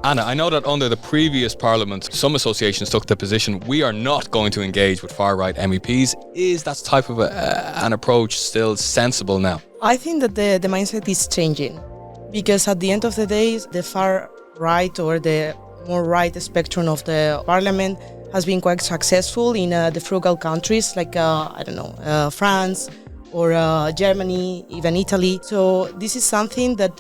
Anna, I know that under the previous parliament, some associations took the position, we are not going to engage with far-right MEPs. Is that type of an approach still sensible now? I think that the mindset is changing, because at the end of the day, the far right or the more right spectrum of the parliament has been quite successful in the frugal countries like, France or Germany, even Italy. So this is something that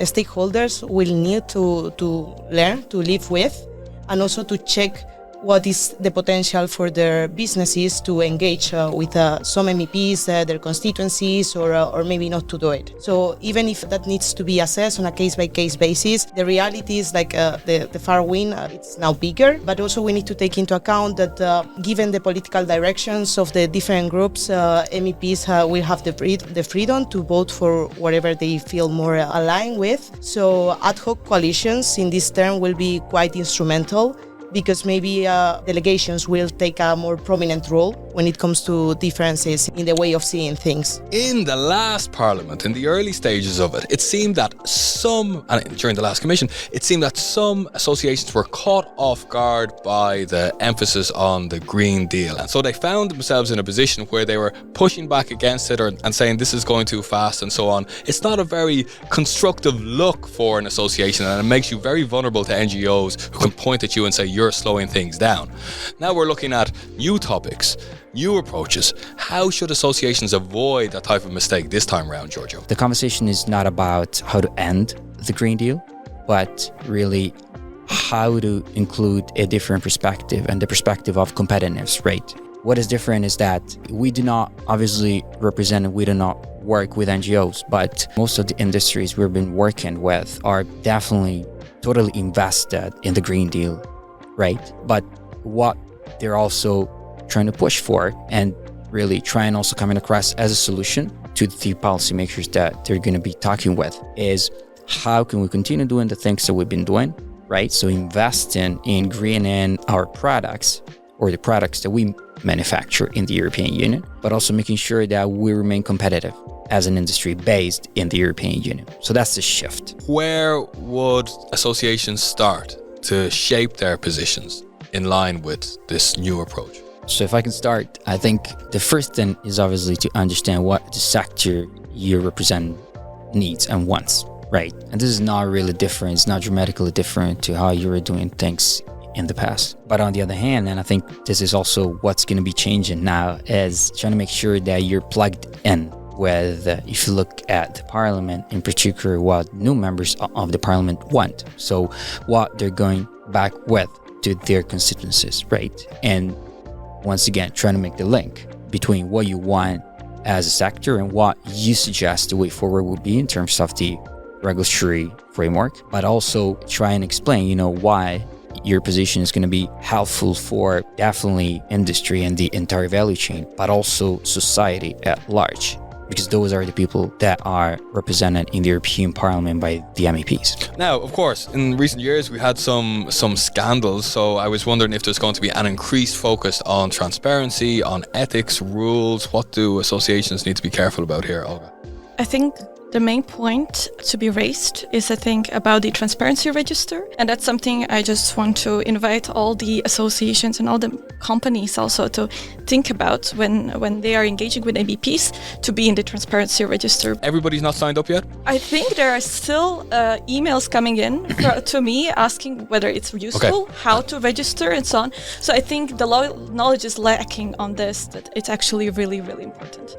stakeholders will need to learn to live with, and also to check what is the potential for their businesses to engage with some MEPs, their constituencies, or maybe not to do it. So even if that needs to be assessed on a case-by-case basis, the reality is like the far wing, it's now bigger, but also we need to take into account that given the political directions of the different groups, MEPs will have the freedom to vote for whatever they feel more aligned with. So ad hoc coalitions in this term will be quite instrumental, because maybe delegations will take a more prominent role when it comes to differences in the way of seeing things. In the last parliament, in the early stages of it, it seemed that during the last commission, it seemed that some associations were caught off guard by the emphasis on the Green Deal. And so they found themselves in a position where they were pushing back against it and saying this is going too fast and so on. It's not a very constructive look for an association, and it makes you very vulnerable to NGOs who can point at you and say you're slowing things down. Now we're looking at new topics, new approaches. How should associations avoid that type of mistake this time around, Giorgio? The conversation is not about how to end the Green Deal, but really how to include a different perspective, and the perspective of competitiveness, right? What is different is that we do not obviously represent, and we do not work with NGOs, but most of the industries we've been working with are definitely totally invested in the Green Deal, right? But what they're also trying to push for, and really try and also coming across as a solution to the policymakers that they're going to be talking with, is how can we continue doing the things that we've been doing, right? So investing in greening our products, or the products that we manufacture in the European Union, but also making sure that we remain competitive as an industry based in the European Union. So that's the shift. Where would associations start to shape their positions in line with this new approach? So if I can start, I think the first thing is obviously to understand what the sector you represent needs and wants, right? And this is not really different. It's not dramatically different to how you were doing things in the past. But on the other hand, and I think this is also what's going to be changing now, is trying to make sure that you're plugged in with, if you look at the parliament, in particular, what new members of the parliament want. So what they're going back with to their constituencies, right? And once again, trying to make the link between what you want as a sector and what you suggest the way forward would be in terms of the regulatory framework, but also try and explain, why your position is going to be helpful for definitely industry and the entire value chain, but also society at large, because those are the people that are represented in the European Parliament by the MEPs. Now, of course, in recent years, we had some scandals, so I was wondering if there's going to be an increased focus on transparency, on ethics, rules. What do associations need to be careful about here, Olga? I think the main point to be raised is, I think, about the transparency register. And that's something I just want to invite all the associations and all the companies also to think about when they are engaging with MEPs, to be in the transparency register. Everybody's not signed up yet? I think there are still emails coming in to me asking whether it's useful, how to register and so on. So I think the knowledge is lacking on this, that it's actually really, really important.